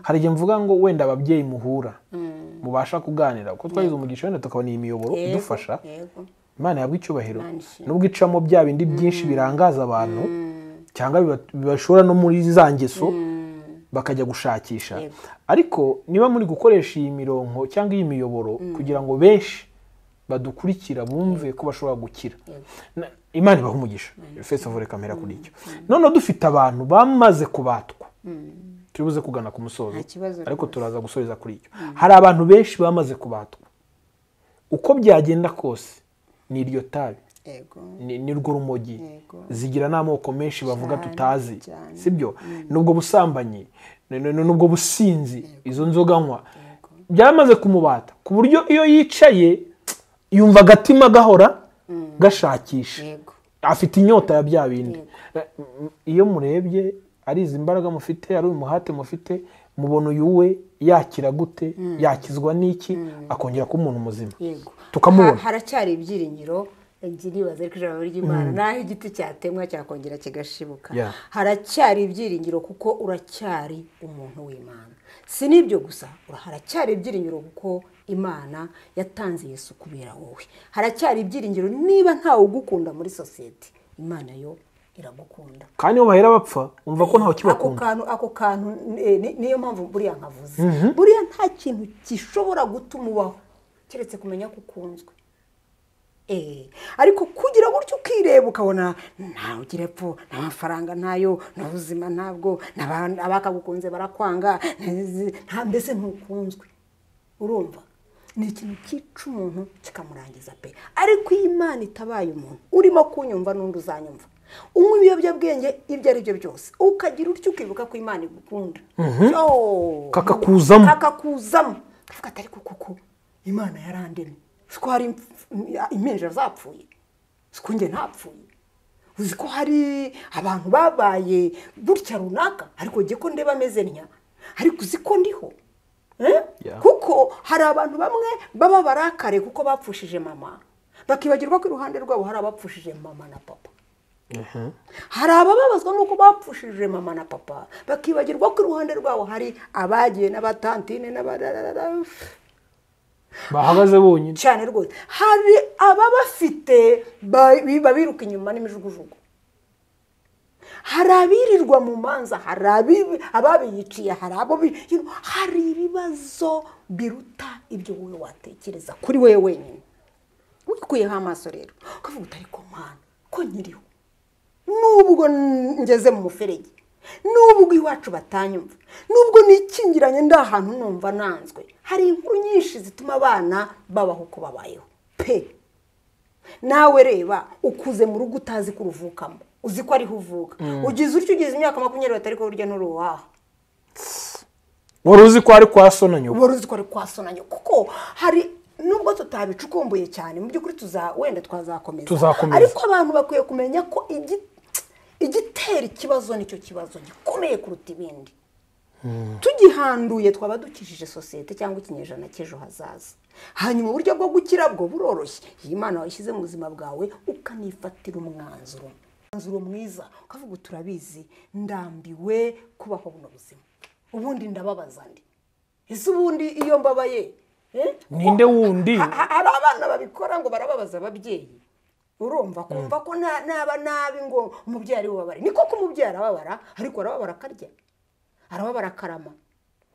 hari igihe mvuga ngo wenda ababyeyi muhura mubasha kuganira, kuko twagize umugisha wenda tukabona iyi miyoboro idufasha. Imana yabwa icyubahiro, nubwo icamo bya bindi byinshi birangaza abantu cyangwa bibashora no muri za ngeso bakajya gushakisha. Ariko niba muri gukoresha iyi mirongo cyangwa iyi miyoboro kugira ngo benshi badukurikira bumve ko bashobora gukira, Imana ibaha umugisha. First of all kamera kuri icyo. None dufite abantu bamaze kubatwa, turibuze kugana ku musozo, ariko turaza gusoreza kuri icyo. Hari abantu benshi bamaze kubatwa, uko byagenda kose ni iryo tabi, ni rwo rumogi, zigira n'amoko menshi bavuga tutazi, sibyo? Nubwo busambanyi, nubwo businzi, izo nzoga nywa byamaze kumubata ku buryo iyo yicaye yumva agatima gahora gashakisha, afite inyota ya bya bindi. Iyo murebye ari izi mbaraga mufite, ari umuhate mufite, mubona uyu we yakira gute, yakizwa n'iki, akongera kuba umuntu muzima tukamubona.
Haracyari ibyiringiro, ndibaza ariko ijambo ry'Imana naho igiti cyatemwa cyakongera kigashibuka. Haracyari ibyiringiro kuko uracyari umuntu w'Imana. Si nibyo gusa, haracyari ibyiringiro kuko Imana yatanze Yesu kubera wowe. Haracyari ibyiringiro niba ntawe ugukunda muri society, Imana yo iragukunda. Kandi
iyo bahera bapfa umva ko ntawe kibakunda.
Ako kantu niyo mpamvu buriya nkavuze. Buriya nta kintu gishobora gutuma ubaho keretse kumenya ko ukunzwe. Ariko kugira buryo ukireba ukabona ntawe ugira epfo, nta mafaranga ntayo, nta buzima ntabwo, abakagukunze barakwanga, nta mbese ntukunzwe, urumva ni ikintu cyica umuntu kikamurangiza pe. Ariko Imana itabaye umuntu urimo kunyumva n'undi uzanyumva, unywa ibiyobyabwenge ibyo ari byo byose, ukagira utyo ukibuka ko Imana igukunda,
kakakuzamo
uvuga ati ariko kuko Imana yarandemye, ko hari impinja zapfuye, ko njye ntapfuye, uzi ko hari abantu babaye gutya runaka, ariko njye ko ndeba ameze ntya, ariko uzi ko ndiho. Kuko hari abantu bamwe baba barakare kuko bapfushije mama, bakibagirwa ko iruhande rwabo hari abapfushije mama na papa. Hari abababazwa nuko bapfushije mama na papa, bakibagirwa ko iruhande rwabo hari abagiye n'abatantine n'abarara
bahagaze bonyine
cyane rwose. Hari ababafite biruka inyuma n'imijugujugu, hari abirirwa mu manza, hari ababiyiciye, hari abo hari ibibazo biruta ibyo wowe watekereza kuri wewe wenyine. Wikuyeho amaso rero ukavuga utari ko Mana ko nyiriho, nubwo ngeze mu muferege, nubwo iwacu batanyumva, nubwo nikingiranye ndi ahantu numva nanzwe, hari inkuru nyinshi zituma abana babaho uko babayeho pe. Nawe reba ukuze mu rugo utazi ko uruvukamo, uzi ko ariho uvuka, ugize utyo ugize imyaka 20 batari ko urya n'uruwaha,
wari uzi ko ari kwa so na nyoko
wari uzi ko ari kwa so na nyoko kuko hari nubwo tutabicukumbuye cyane mu by'ukuri wenda twazakomeza ariko abantu bakwiye kumenya ko igitera ikibazo nicyo kibazo gikomeye kuruta ibindi tugihanduye twaba dukijije sosiyete cyangwa ikinyejana cy'ejo hazaza hanyuma uburyo bwo gukira bwo buroroshye iyi Imana washyize mu buzima bwawe ukanifatira umwanzuro mwiza ukavuga turabizi ndambiwe kubaho buno buzima ubundi ndababaza ndi ese ubundi iyo mbabaye
ninde wundi
hari abana babikora ngo barababaza ababyeyi urumva kumva ko naba nabi ngo umubyeyi ari bubabare niko ko umubyeyi arababara ariko arababara akarya arababara akarama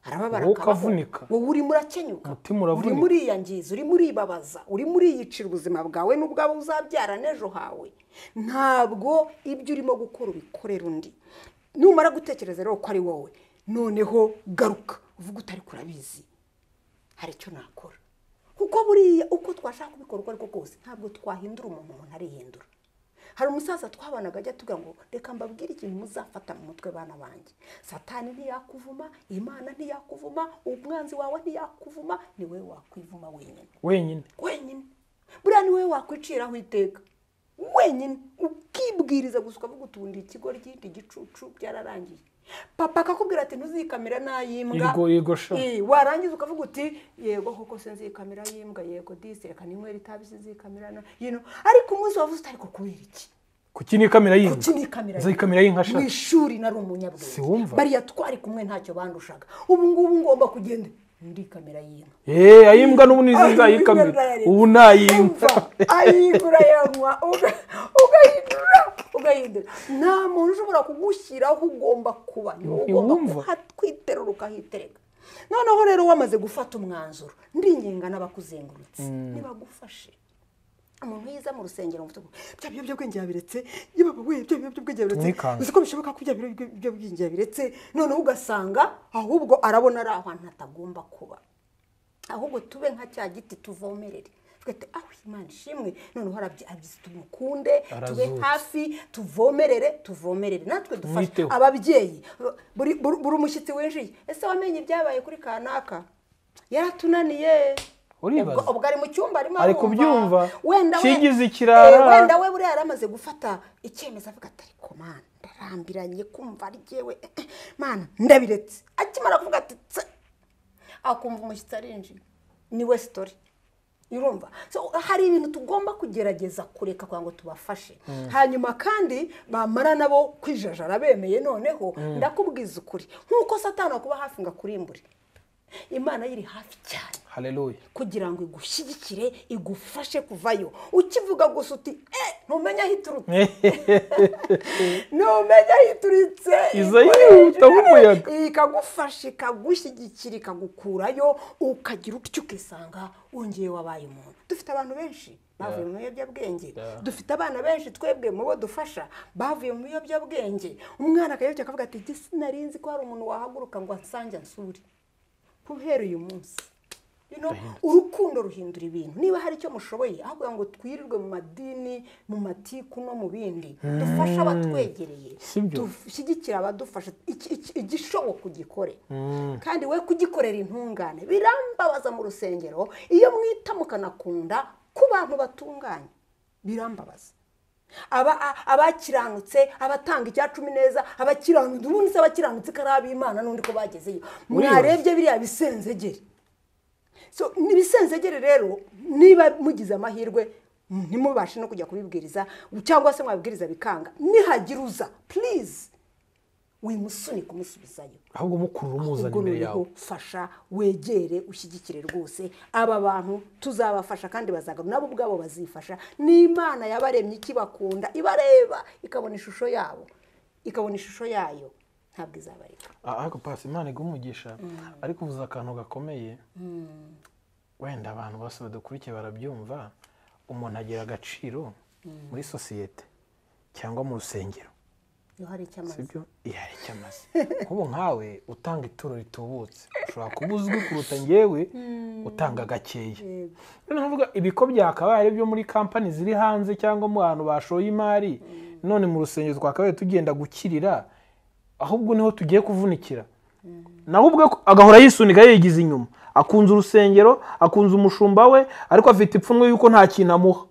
arababara
akavunika
wowe uri murakenyuka uri muri yangiza uri muri babaza uri muri yicira ubuzima bwawe n'ubwabo uzabyara n'ejo hawe ntabwo ibyo urimo gukora ubikorera undi numara gutekereza rero ko ari wowe noneho garuka uvuga utari kurabizi hari icyo nakora kuko buriya uko twashaka kubikora uko ariko kose ntabwo twahindura umuntu arihindura hari umusaza twabanaga ajya tuga ngo reka mbabwire ikintu muzafata mu mutwe bana banjye satani ntiyakuvuma Imana ntiyakuvuma umwanzi wawe ntiyakuvuma ni wewe wakwivuma wenyine buriya ni wewe wakwiciraho iteka wenyine ukibwiriza gusa ukavuga utundi ikigo ry'indi gicucu byararangiye papa akakubwira ati ntuzikamera nayimbwa warangiza ukavuga uti yego koko se nzikamera yimbwa yego disi reka ninywera itabi nzikamera na ariko umunsi wavuze utari ko kubera iki
kuki kamera yimbwa nzikamera yinkasha
mu ishuri nari umunyabwenge bariya twari kumwe ntacyo bandushaga ubu ngubu ngomba kugenda ndi kamera yimbwa
ayimbwa n'ubu nizizayikamera ubu nayimbwa
ayigura yanywa ugahindura nta muntu ushobora kugushyiraho ugomba kuba ugomba kuhatwiterura ukahitereka noneho rero wamaze gufata umwanzuro ndingenga n'abakuzengurutse nibagufashe umuntu yiza mu rusengero ngo bya biyombwabwenge yabiretse yaba we bya biyombwabwenge yabiretse uzi ko bishoboka ko bya biyombwabwenge yabiretse noneho ugasanga ahubwo arabona ari ahantu hatagomba kuba ahubwo tube nka cya giti tuvomerere twete Imana ishimwe noneho harabyize tumukunde tube hafi tuvomerere natwe dufashe ababyeyi buri umushyitsi winjiye ese wamenye ibyabaye kuri kanaka yaratunaniye ubwo ari mu cyumba
ari kubyumva kigize ikirara
wenda we buriya yaramaze gufata icyemezo avuga ati ariko Mana ndarambiranye kumva ari jyewe Mana ndabiretse akimara kuvuga ati akumva umushyitsi arinjiye niwe story urumva so hari ibintu tugomba kugerageza kureka kwa ngo tubafashe hanyuma kandi bamara nabo kwijajara bemeye noneho ndakubwiza ukuri nkuko satani akuba hafi ngakurimbure Imana yiri hafi cyane
haleluya
kugira ngo igushyigikire igufashe kuvayo ukivuga gusa uti ntumenya hiturutse
iza yihuta nk'umuyaga
ikagufasha ikagushyigikira ikagukurayo ukagira utyo ukisanga wongeye wabaye umuntu dufite abantu benshi bavuye mu biyobyabwenge dufite abana benshi twebwe mu bo dufasha bavuye mu biyobyabwenge umwana akayobya akavuga ati sinarinzi ko hari umuntu wahaguruka ngo ansange ansure guhera uyu munsi urukundo ruhindura ibintu niba hari icyo mushoboye ahubwo ngo twirirwe mu madini mu matiku no mu bindi dufasha abatwegereye dushyigikira abadufasha igishoboka ugikore kandi we kugikorera intungane birambabaza mu rusengero iyo mwita mukanakunda ku bantu batunganye birambabaza abakiranutse abatanga icya 10 neza abakiranutse ubundi se abakiranutse karabi Imana nundi ko bagezeyo mwarebye biriya bisenzegere so nibisenzegere rero niba mugize amahirwe ntimubashe no kujya kubibwiriza cyangwa se mwabwiriza bikanga nihagira uza please wimusunika umusubizayo
ahubwo mukurura umuzana imbere yawe
fasha wegere ushyigikire rwose aba bantu tuzabafasha kandi bazagaru nabo ubwabo bazifasha n'Imana yabaremye ikibakunda ibareba ikabona ishusho yabo ikabona ishusho yayo ntabwo izabareka
ariko pasi Imana igumugisha ariko uvuza akantu gakomeye wenda abantu bose badukurikiye barabyumva umuntu agira agaciro muri sosiyete cyangwa mu rusengero Sibyo ihari cyamaze kubo nkawe utanga ituro ritubutse ushobora kubuzwi kuruta ngewe utanga gakeye none navuga ibiko byakabaye byo muri company ziri hanze cyangwa mu bantu bashoye imari none mu rusengero twakabaye tugenda gukirira ahubwo niho tugiye kuvunikira naho ubwo agahora yisunika yigize inyuma akunze urusengero akunze umushumba we ariko afite ipfunwe yuko nta kintu amuha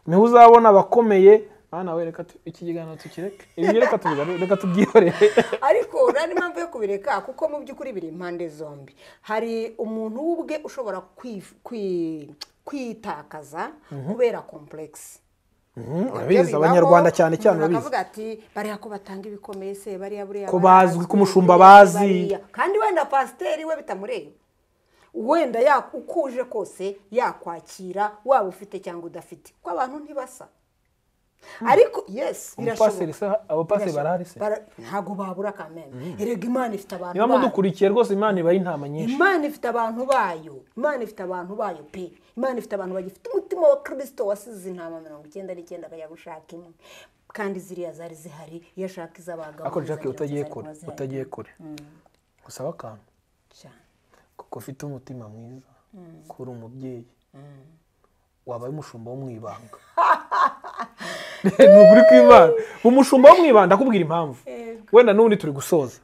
niho uzabona abakomeye bana we reka iki kiganiro tukireke ibi reka tubigane reka tubyihorere
ariko nari impamvu yo kubireka kuko mu by'ukuri biri impande zombi hari umuntu ubwe ushobora kwitakaza kubera complex
urabizi abanyarwanda cyane cyane urabizi
bakavuga ati bariya ko batanga ibikomeye se bariya buriya
ko bazwi ku mushumba bazi
kandi wenda pasiteri we bitamureba wenda yakukuje kose yakwakira waba ufite cyangwa udafite ko abantu ntibasa ariko yes birashoboka
abapasiteri barahari se
ntago babura kameme erega Imana ifite abantu
niba mudukurikiye rwose Imana ibaye intama nyinshi
Imana ifite abantu bayo pe Imana ifite abantu bagifite umutima wa Kristo wasize intama 99 akajya gushaka imwe kandi ziriya zari zihari iyo ashaka izabagabo
ako Jackie utagiye kure gusaba akantu kuko ufite umutima mwiza kuri umubyeyi wabaye umushumba wo mwibanga nukuri kw'Imana umushumba wo mwibanda akubwira impamvu wenda n'ubundi turi gusoza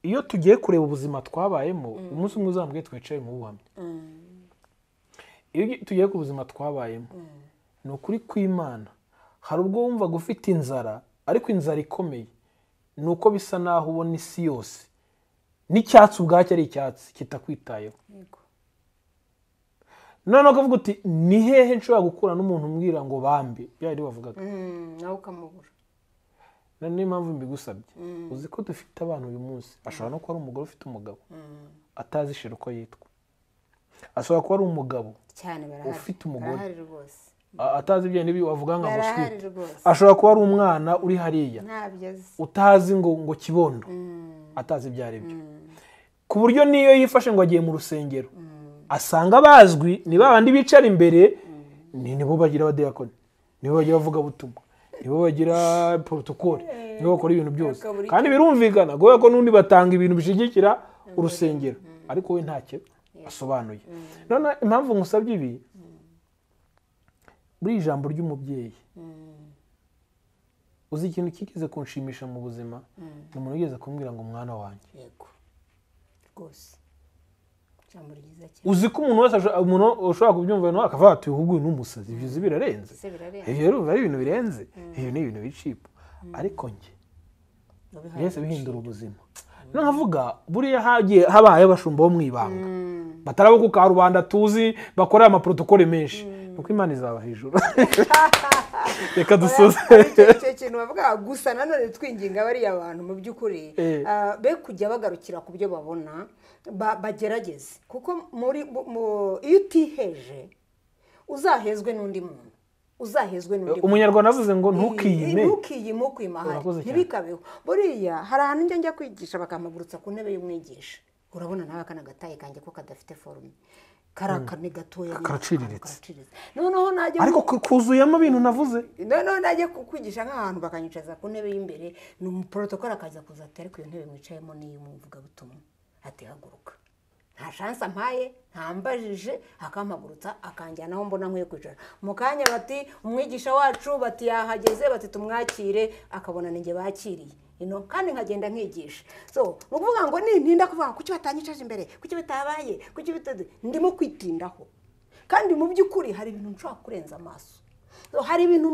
iyo tugiye kureba ubuzima twabayemo umunsi umwe uzambwiye twicaye mu buhamya iyo tugiye ku buzima twabayemo ni ukuri kw'Imana hari ubwo wumva gufite inzara ariko inzara ikomeye ni uko bisa naho ubona isi yose n'icyatsi ubwacyo ari icyatsi kitakwitayeho noneho ukavuga uti ni hehe nshobora gukura n'umuntu umbwira ngo bambe byari bavugaga
nawe ukamubura
niyo mpamvu mbigusabye uzi ko dufite abantu uyu munsi ashobora no kuba ari umugore ufite umugabo atazi ishira uko yitwa ashobora kuba ari umugabo ufite umugore atazi ibyo n'ibyo wavuga nka muswite ashobora kuba ari umwana uri hariya utazi ngo kibondo atazi ibyo ari byo ku buryo niyo yifashe ngo agiye mu rusengero asanga bazwi ni babandi bicara imbere nibo bagira abadiyakoni nibo bagira avuga butumwa nibo bagira protocole nibo bakora ibintu byose kandi birumvikana goya ko nundi batanga ibintu bishigikira urusengero ariko we ntacyo asobanuye none impamvu ngusabye ibi buri ijambo ry'umubyeyi uzi ikintu kigeze kunshimisha mu buzima ni umuntu ugeze kumbwira ngo mwana wanjye
yego rwose
uzi ko umuntu wese ushobora kubyumva no akavuga ati ahubwo n'umusazi ibyo birarenze ibyo ari ibintu birenze ibyo ni ibintu bicipa ariko njye yese bihindura ubuzima no nkavuga buriya habaye abashumba bo mwibanga batarabo ku karubanda tuzi bakora ama protocole menshi nuko Imana izaba hejuru reka dusoze
icyo kintu bavuga gusa nanone twinginga bari abantu mu by'ukuri be kujya bagarukira ku byo babona bagerageze kuko iyo utiheje uzahezwe n'undi muntu
umunyarwanda avuze ngo ntukiyime
ukwimahari ntibikabeho buriya hari ahantu njya kwigisha bakamagurutsa ku ntebe y'umwigisha urabona nawe akana gataye kanjye ko kadafite forume karakane gatoya
karaciriritse
noneho najye
ariko kuzuyemo ibintu navuze
noneho najye kukwigisha nk'ahantu bakanyicaza ku ntebe y'imbere ni umuprotokole akaza kuza ati ariko iyo ntebe mwicayemo ni iy'umuvuga butumwa ati haguruka nta chance ampaye ntambajije akampagurutsa akanjyana aho mbona nkwiye kwicara mu kanya bati umwigisha wacu bati yahageze bati tumwakire akabona ninjye bakiriye kandi nkagenda nkigisha so nukuvuga ngo nintinda kuvuga kuki batanyicaje imbere kuki bitabaye kuki bitade ndimo kwitindaho kandi mu by'ukuri hari ibintu nshobora kurenza amaso hari ibintu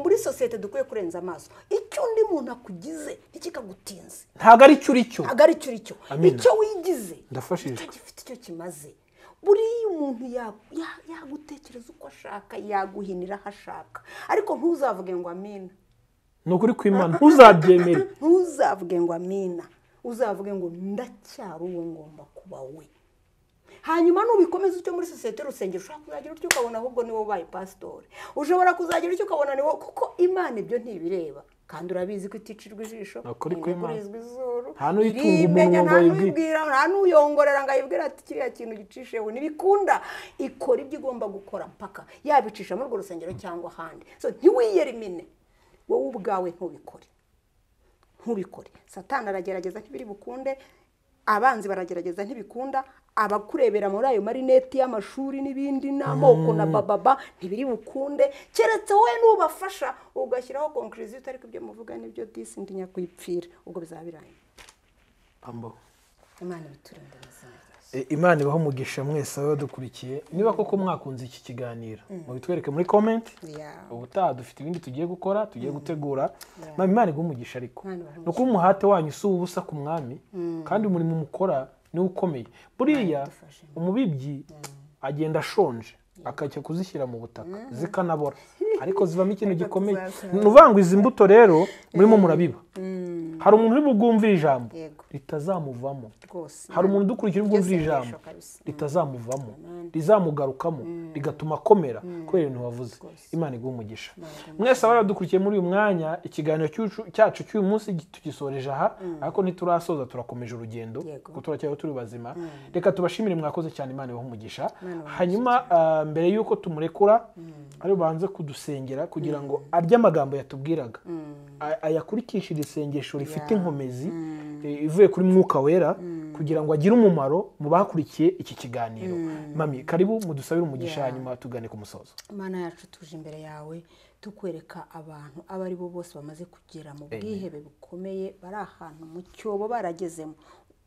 muri societe dukwiye kurenza amaso icyo undi muntu akugize ntikikagutinze
ntago ari cyo
icyo wigize
ndafashije
gifite icyo kimaze buriya umuntu yagutekereza uko ashaka yaguhinira aho ashaka ariko ntuzavuge ngo amina
nukuri kw'Imana ntuzabyemere
ntuzavuge ngo amina uzavuge ngo ndacyari uwo ngomba kuba we hanyuma nubikomeza icyo muri societe rusengero ushaka kuzagira icyo ukabona ahubwo niwo baye pastor ushobora kuzagira icyo ukabona niwo kuko Imana ibyo ntibireba kandi urabizi ko iticirwa ijisho
akuri kw'Imana
izuru
hano itunga umuntu ngo yibwira
hano uyongorera ngayibwira ati kiriya kintu gicishewe nibikunda ikora ibyo igomba gukora mpaka yabicisha muri urwo rusengero cyangwa handi so ntiwiyerimine wowe ubwawe ntubikore satani aragerageza ntibiri bukunde abanzi baragerageza ntibikunda abakurebera muri ayo marineti y'amashuri n'ibindi n'amoko na bababa ntibiri bukunde keretse wowe nubafasha ugashyiraho conclusion ariko ibyo muvuga nibyo disi ndinya kwipfira ubwo bizabiranye
ambo
Imana ibiturinde n'izina ryayo.
Imana ibaho umugisha mwese abadukurikiye niba koko mwakunze iki kiganiro mubitwereke muri comment ubutaha dufite ibindi tugiye gukora tugiye gutegura Imana iguha umugisha ariko nuko umuhate wanyu si ubusa ku mwami kandi umurimo mukora ni ukomeye buriya umubibyi agenda ashonje akajya kuzishyira mu butaka zikanabora ariko zivamo ikintu gikomeye nuvanga izi mbuto rero murimo murabiba hari umuntu uri bugumvira ijambo ritazamuvamo hari umuntu udukurikira bugumvira ijambo ritazamuvamo rizamugarukamo rigatuma akomera kubera ibintu wavuze Imana iguha umugisha mwese abadukurikiye muri uyu mwanya ikiganiro cyacu cy'uyu munsi tugisoreje aha ariko ntiturasoza turakomeje urugendo kuko turacyari turi bazima reka tubashimire mwakoze cyane Imana ibaho umugisha hanyuma mbere yuko tumurekura ari banze kudusengera kugira ngo arye amagambo yatubwiraga ayakurikishije isengesho rifite inkomezi ivuye kuri mwuka wera kugira ngo agire umumaro mu bakurikiye iki kiganiro mami karibu mudusabire umugisha hanyuma tugane ku musozo
Imana yacu tuje imbere yawe tukwereka abantu abari bo bose bamaze kugera mu bwihebe bukomeye bari ahantu mu cyobo baragezemo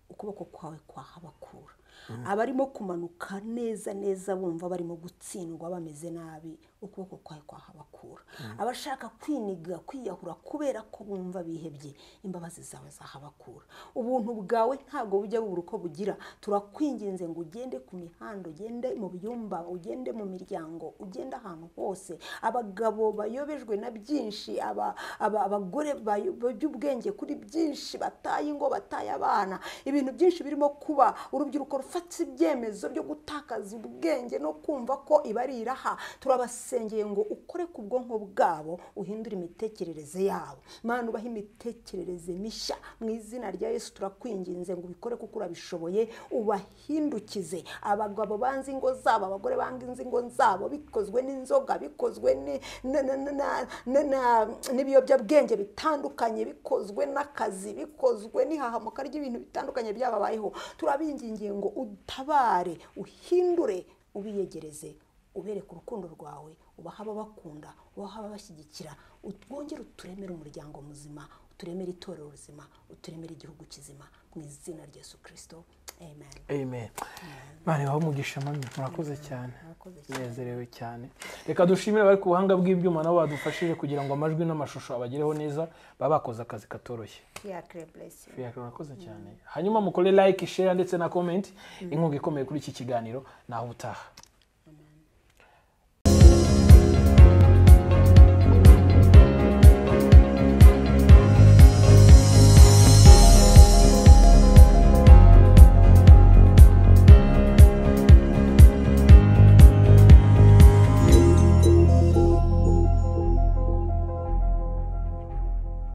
ukuboko kwawe kwahabakura abarimo kumanuka neza neza bumva barimo gutsindwa bameze nabi ukuboko kwawe kwahabakura abashaka kwiniga kwiyahura kubera ko bumva bihebye imbabazi zawe zahabakura ubuntu bwawe ntago bujya bubura uko bugira turakwinginze ngo ugende ku mihanda ugende mu biyumba ugende mu miryango ugende ahantu hose abagabo bayobejwe na byinshi abagore by'ubwenge kuri byinshi bataye ingo bataye abana ibintu byinshi birimo kuba urubyiruko rufata ibyemezo byo gutakaza ubwenge no kumva ko ibari iraha turabasengeye ngo ukore ku bwonko bwabo uhindure imitekerereze yabo Mana ubaha imitekerereze mishya mu izina rya Yesu turakwinginze ngo ubikore kuko urabishoboye ubahindukize abagabo banze ingo zabo abagore banze ingo zabo bikozwe n'inzoga bikozwe n'ibiyobyabwenge bitandukanye bikozwe n'akazi bikozwe n'ihahamuka ry'ibintu bitandukanye byababayeho turabingingiye ngo utabare uhindure ubiyegereze ubereke urukundo rwawe ubaha ababakunda ubaha ababashyigikira wongere uturemere umuryango muzima uturemere itorero ruzima uturemere igihugu kizima mu izina rya Yesu Kristo amen Bane baho umugisha mami murakoze cyane nezerewe cyane reka dushimire bari ku buhanga bw'ibyuma nabo badufashije kugira ngo amajwi n'amashusho abagereho neza baba bakoze akazi katoroshye murakoze cyane hanyuma mukore like share ndetse na comment inkunga ikomeye kuri iki kiganiro naho utaha